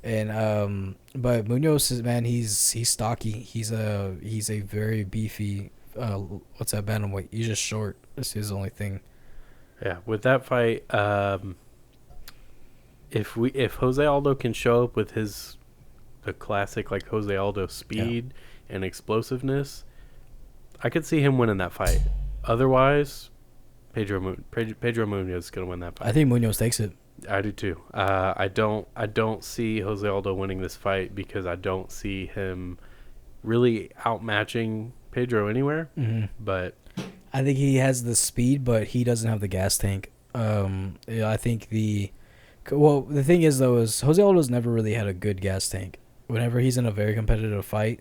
And but Munoz is, man, he's stocky. He's a very beefy. What's that bantamweight? He's just short. That's his only thing. Yeah, with that fight, if Jose Aldo can show up with the classic like Jose Aldo speed and explosiveness, I could see him winning that fight. Otherwise, Pedro Munoz is gonna win that fight. I think Munoz takes it. I do too. I don't see Jose Aldo winning this fight because I don't see him really outmatching Pedro anywhere. Mm-hmm. But I think he has the speed, but he doesn't have the gas tank. I think the thing is though is Jose Aldo's never really had a good gas tank. Whenever he's in a very competitive fight,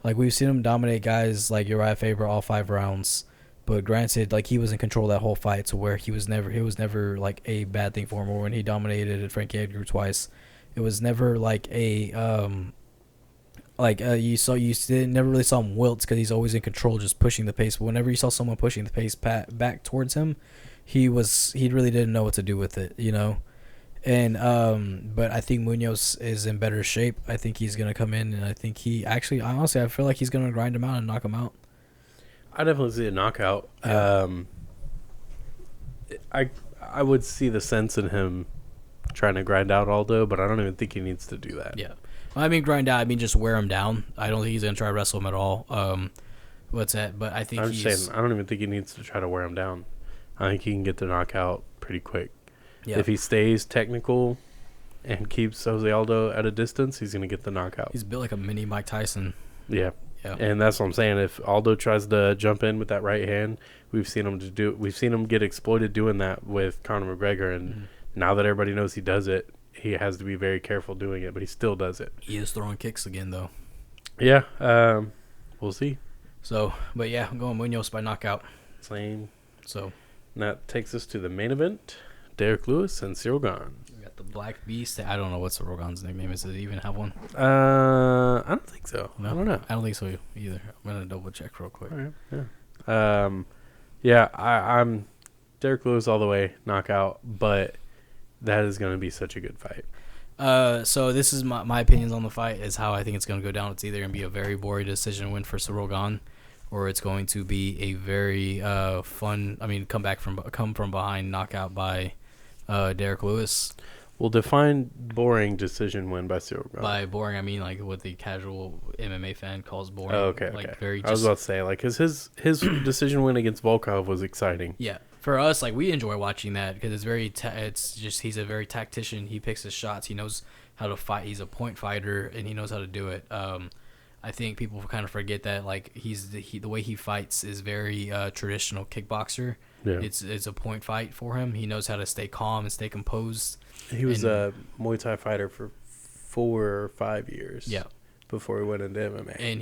like we've seen him dominate guys like Uriah Faber all 5 rounds. But granted, like he was in control of that whole fight, to where it was never like a bad thing for him. Or when he dominated Frankie Edgar twice, it was never like a you never really saw him wilt because he's always in control, just pushing the pace. But whenever you saw someone pushing the pace back towards him, he really didn't know what to do with it, you know. And but I think Munoz is in better shape. I think he's gonna come in, and I think honestly I feel like he's gonna grind him out and knock him out. I definitely see a knockout. Yeah. I would see the sense in him trying to grind out Aldo, but I don't even think he needs to do that. Yeah. Well, I mean, grind out. I mean, just wear him down. I don't think he's going to try to wrestle him at all. What's that? But I think I'm just saying, I don't even think he needs to try to wear him down. I think he can get the knockout pretty quick. Yeah. If he stays technical and keeps Jose Aldo at a distance, he's going to get the knockout. He's built like a mini Mike Tyson. Yeah. Yeah. And that's what I'm saying. If Aldo tries to jump in with that right hand, we've seen him get exploited doing that with Conor McGregor, and now that everybody knows he does it, he has to be very careful doing it, but he still does it. He is throwing kicks again, though. Yeah. We'll see. So, but yeah, I'm going Munoz by knockout. Same. So, and that takes us to the main event: Derrick Lewis and Cyril Gane. We got the Black Beast. I don't know what Cyril Gane's nickname is. Does he even have one? I don't think so. No, I don't know. I don't think so either. I'm gonna double check real quick. All right. Yeah. Yeah. I'm Derrick Lewis all the way, knockout. But that is going to be such a good fight. So this is my opinions on the fight, is how I think it's going to go down. It's either going to be a very boring decision win for Cyril Gane, or it's going to be a very fun, come from behind knockout by Derrick Lewis. Well, define boring decision win by Cyril Gane. By boring, I mean like what the casual MMA fan calls boring. Oh, okay. Like very. I was about to say, like, cause his decision win against Volkov was exciting. Yeah. For us, like, we enjoy watching that because it's very. He's a very tactician. He picks his shots. He knows how to fight. He's a point fighter, and he knows how to do it. I think people kind of forget that, like, the way he fights is very traditional kickboxer. Yeah. It's a point fight for him. He knows how to stay calm and stay composed. He was a Muay Thai fighter for 4 or 5 years. Yeah. Before he went into MMA. And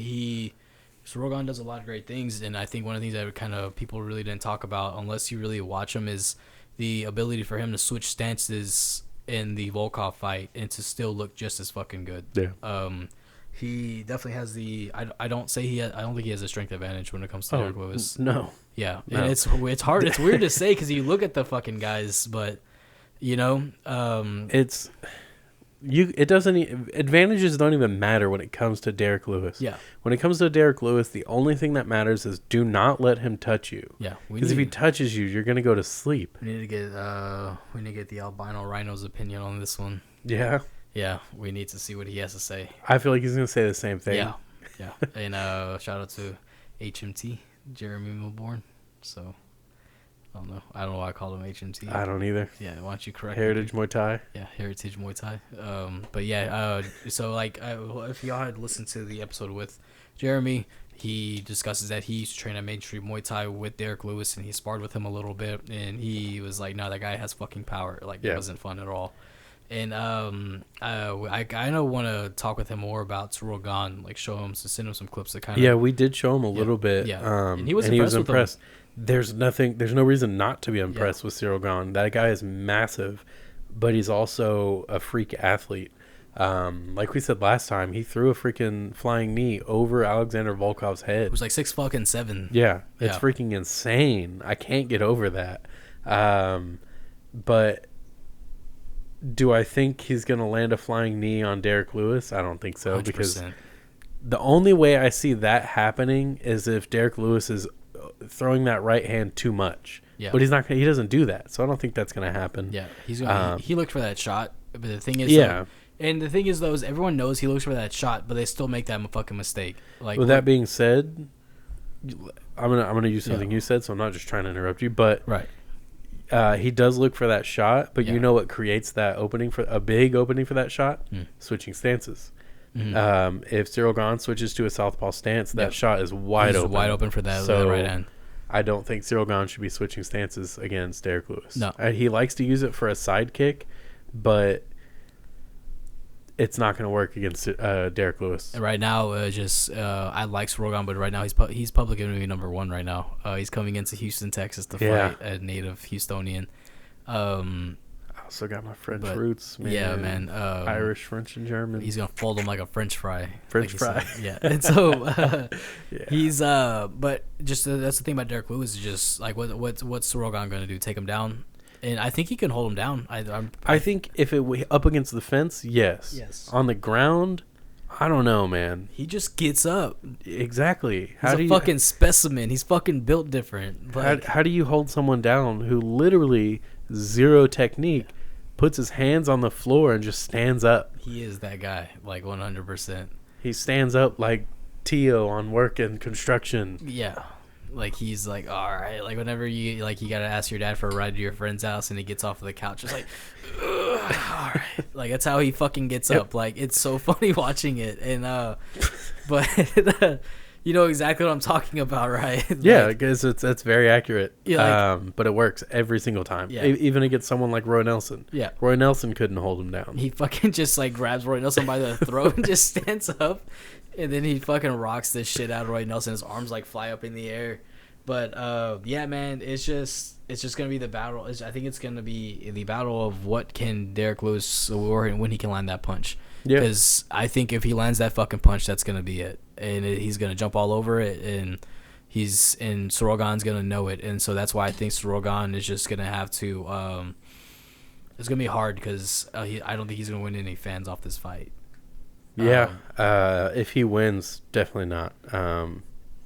Cyril Gane does a lot of great things, and I think one of the things that kind of people really didn't talk about, unless you really watch him, is the ability for him to switch stances in the Volkov fight and to still look just as fucking good. Yeah. He definitely has the. I don't think he has a strength advantage when it comes to Derrick Lewis. No. Yeah, no. And it's hard. It's weird to say because you look at the fucking guys, but you know, advantages don't even matter when it comes to Derrick Lewis. Yeah. When it comes to Derrick Lewis, the only thing that matters is do not let him touch you. Yeah. Because if he touches you, you're gonna go to sleep. We need to get the albino rhino's opinion on this one. Yeah. Yeah, we need to see what he has to say. I feel like he's gonna say the same thing. Yeah. And shout out to HMT, Jeremy Milbourne. So I don't know. I don't know why I called him HMT. I don't either. Yeah, why don't you correct Heritage me? Muay Thai. Yeah, Heritage Muay Thai. But yeah, so like, if y'all had listened to the episode with Jeremy, he discusses that he used to train at mainstream Muay Thai with Derrick Lewis, and he sparred with him a little bit, and he was like, "No, that guy has fucking power." Like, It wasn't fun at all. And I kind of want to talk with him more about Cyril Gane, like send him some clips that kind of. Yeah, we did show him a little bit. Yeah, and he was impressed. There's no reason not to be impressed with Cyril Gane. That guy is massive, but he's also a freak athlete. Like we said last time, he threw a freaking flying knee over Alexander Volkov's head. It was like 6'7". Yeah, it's freaking insane. I can't get over that. But do I think he's going to land a flying knee on Derrick Lewis? I don't think so 100%. Because the only way I see that happening is if Derrick Lewis is throwing that right hand too much. Yeah. But he doesn't do that. So I don't think that's going to happen. Yeah. He looked for that shot, but the thing is and the thing is though is everyone knows he looks for that shot, but they still make that fucking mistake. Like with that being said, I'm going to use something you said, so I'm not just trying to interrupt you, but right. He does look for that shot, but you know what creates that opening for a big opening for that shot? Switching stances. Mm-hmm. If Cyril Gane switches to a southpaw stance, that shot is wide open. Wide open for that right hand. I don't think Cyril Gane should be switching stances against Derrick Lewis. No, he likes to use it for a side kick, but it's not going to work against Derrick Lewis. Right now, I like Cyril Gane, but right now he's public enemy number 1 right now. He's coming into Houston, Texas to fight a native Houstonian. I also got my French roots, man. Yeah, man. Irish, French, and German. He's gonna fold him like a French fry. Yeah. And so he's but just that's the thing about Derrick Lewis is just like what's Cyril Gane gonna do? Take him down? And I think he can hold him down. I think if it up against the fence, yes. On the ground, I don't know, man. He just gets up. Exactly. He's a fucking specimen. He's fucking built different. Like, how do you hold someone down who literally zero technique, puts his hands on the floor and just stands up? He is that guy, like 100%. He stands up like Tio on work and construction. Yeah. Like he's like, all right, like whenever you gotta ask your dad for a ride to your friend's house and he gets off of the couch, just like, all right, like that's how he fucking gets up. Like it's so funny watching it, and but you know exactly what I'm talking about, right? Yeah, because it's very accurate. Yeah, but it works every single time. Yeah, even against someone like Roy Nelson. Yeah, Roy Nelson couldn't hold him down. He fucking just like grabs Roy Nelson by the throat and just stands up. And then he fucking rocks this shit out of Roy Nelson. His arms like fly up in the air. But yeah, man, it's just gonna be the battle. I think it's gonna be the battle of what can Derrick Lewis or when he can land that punch. Yeah. Because I think if he lands that fucking punch, that's gonna be it, and he's gonna jump all over it, and Cyril Gane's gonna know it, and so that's why I think Cyril Gane is just gonna have to. It's gonna be hard because I don't think he's gonna win any fans off this fight. Yeah, if he wins, definitely not.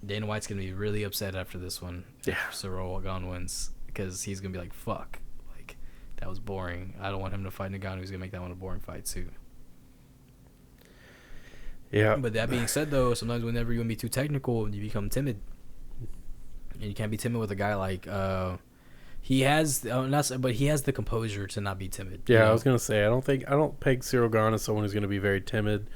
Dana White's going to be really upset after this one if Cyril Gane wins because he's going to be like, fuck, like, that was boring. I don't want him to fight Ngannou who's going to make that one a boring fight, too. Yeah. But that being said, though, sometimes whenever you're going to be too technical, you become timid. And you can't be timid with a guy like... he has the composure to not be timid. Yeah, you know? I was gonna say I don't peg Cyril Gane as someone who's gonna be very timid.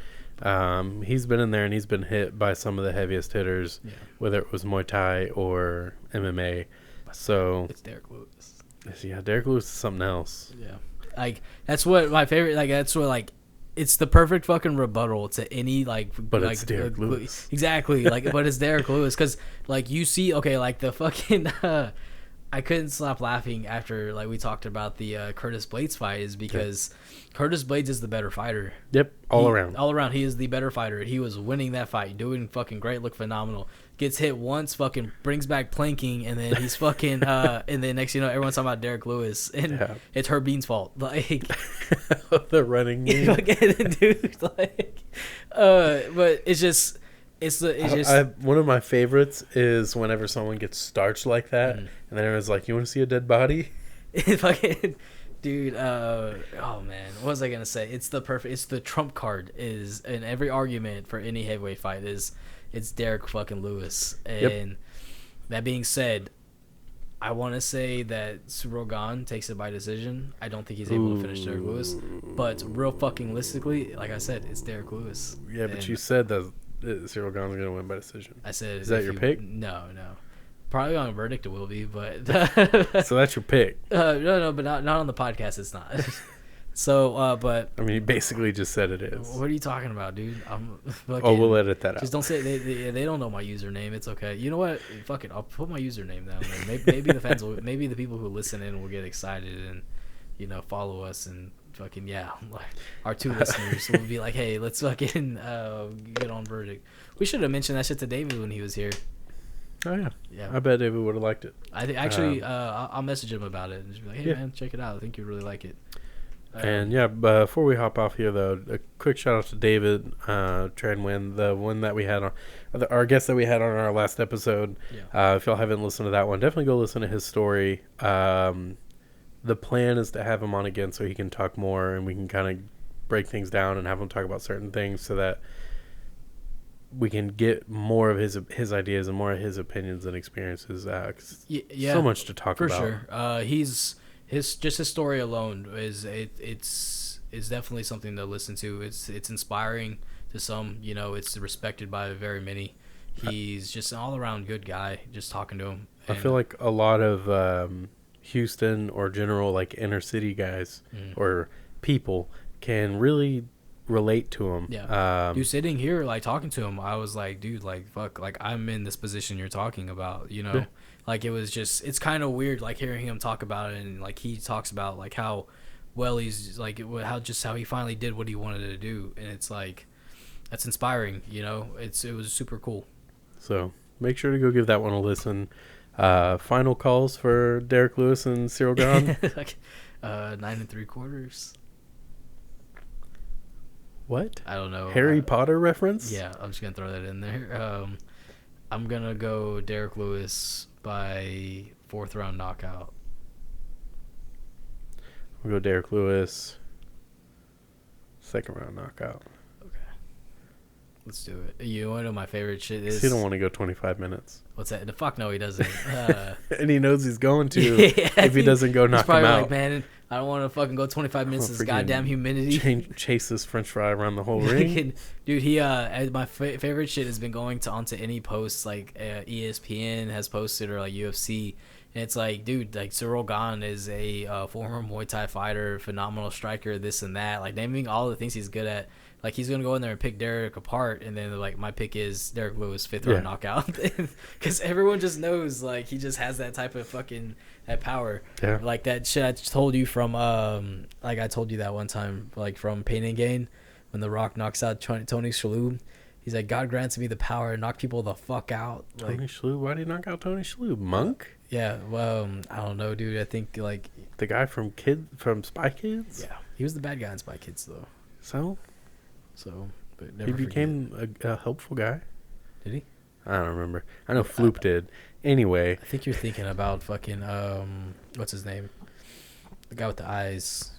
He's been in there and he's been hit by some of the heaviest hitters, whether it was Muay Thai or MMA. So it's Derrick Lewis. Yeah, Derrick Lewis is something else. Yeah, like that's what my favorite. Like that's what like. It's the perfect fucking rebuttal to any like. But like, it's Derrick Lewis. Exactly. Like, but it's Derrick Lewis because like you see, okay, like the fucking. I couldn't stop laughing after like we talked about the Curtis Blades fight is because Curtis Blades is the better fighter. Yep, all around. He is the better fighter. He was winning that fight, doing fucking great, looked phenomenal. Gets hit once, fucking brings back planking, and then he's fucking and then next you know everyone's talking about Derrick Lewis and it's Herb Dean's fault. Like the running game. Dude, like but it's just one of my favorites is whenever someone gets starched like that, and then everyone's like, "You want to see a dead body?" Fucking, dude. Oh man, what was I gonna say? It's the trump card is in every argument for any heavyweight fight it's Derrick fucking Lewis. And that being said, I want to say that Cyril Gane takes it by decision. I don't think he's able to finish Derrick Lewis, but real fucking realistically, like I said, it's Derrick Lewis. Yeah, but you said that. Cyril Gane's going to win by decision. I said... Is that your pick? No. Probably on a verdict it will be, but... So that's your pick? No, but not on the podcast it's not. But I mean, he basically just said it is. What are you talking about, dude? We'll edit that out. Just don't say they don't know my username. It's okay. You know what? Fuck it. I'll put my username down there. Maybe the fans will, maybe the people who listen in will get excited and follow us and fucking like our 2 listeners will be like, hey, let's fucking get on Verdict. We should have mentioned that shit to David when he was here. Oh yeah. I bet David would have liked it. I think actually I'll message him about it and just be like, hey man, check it out. I think you'd really like it. And before we hop off here though, a quick shout out to David Tranwin, the one that we had on our guest that we had on our last episode. If y'all haven't listened to that one, definitely go listen to his story. The plan is to have him on again so he can talk more and we can kind of break things down and have him talk about certain things so that we can get more of his ideas and more of his opinions and experiences. So much to talk about. For sure. His story alone it's definitely something to listen to. It's inspiring to some. It's respected by very many. He's just an all around good guy. Just talking to him. I feel like a lot of Houston or general like inner city guys or people can really relate to him. Dude, sitting here like talking to him, I was like, dude, like fuck, like I'm in this position you're talking about. Like it was just, it's kind of weird like hearing him talk about it, and like he talks about like how well he's like how he finally did what he wanted to do, and it's like that's inspiring. It was super cool. So make sure to go give that one a listen. Final calls for Derrick Lewis and Cyril Gane. 9 3/4. What? I don't know. Harry Potter reference? Yeah, I'm just gonna throw that in there. I'm gonna go Derrick Lewis by 4th round knockout. We'll go Derrick Lewis 2nd round knockout. Let's do it. You want to know my favorite shit is? He don't want to go 25 minutes. What's that? The fuck no, he doesn't. And he knows he's going to if he doesn't go knock him out. Like, man, I don't want to fucking go 25 minutes of this goddamn humidity. Chase this French fry around the whole ring. Dude, my favorite shit has been going onto any posts like ESPN has posted or like UFC. And it's like, dude, like Cyril Gane is a former Muay Thai fighter, phenomenal striker, this and that. Like naming all the things he's good at. Like he's gonna go in there and pick Derrick apart, and then like my pick is Derrick Lewis 5th round knockout, because everyone just knows like he just has that type of fucking that power. Yeah. Like that shit I told you from like I told you that one time like from Pain and Gain when The Rock knocks out Tony Shalhoub. He's like, God grants me the power to knock people the fuck out. Like, Tony Shalhoub? Why did he knock out Tony Shalhoub? Monk? Yeah. Well, I don't know, dude. I think like the guy from Spy Kids. Yeah, he was the bad guy in Spy Kids though. So, but never he became a helpful guy. Did he? I don't remember. I know Floop did. Anyway. I think you're thinking about fucking, what's his name? The guy with the eyes.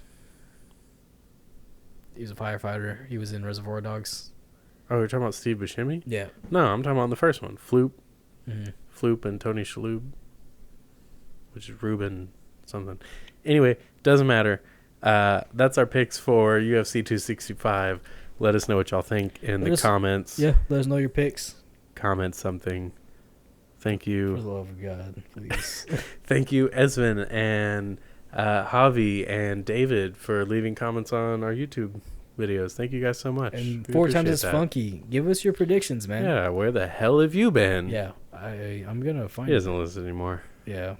He was a firefighter. He was in Reservoir Dogs. Oh, you're talking about Steve Buscemi? Yeah. No, I'm talking about the first one. Floop. Mm-hmm. Floop and Tony Shalhoub. Which is Ruben something. Anyway, doesn't matter. That's our picks for UFC 265. Let us know what y'all think in the comments. Yeah, let us know your picks. Comment something. Thank you. For the love of God, please. Thank you, Esvin and Javi and David for leaving comments on our YouTube videos. Thank you guys so much. And 4 times as funky. Give us your predictions, man. Yeah, where the hell have you been? Yeah, I'm going to find He doesn't listen anymore. Yeah.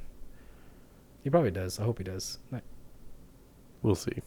He probably does. I hope he does. We'll see.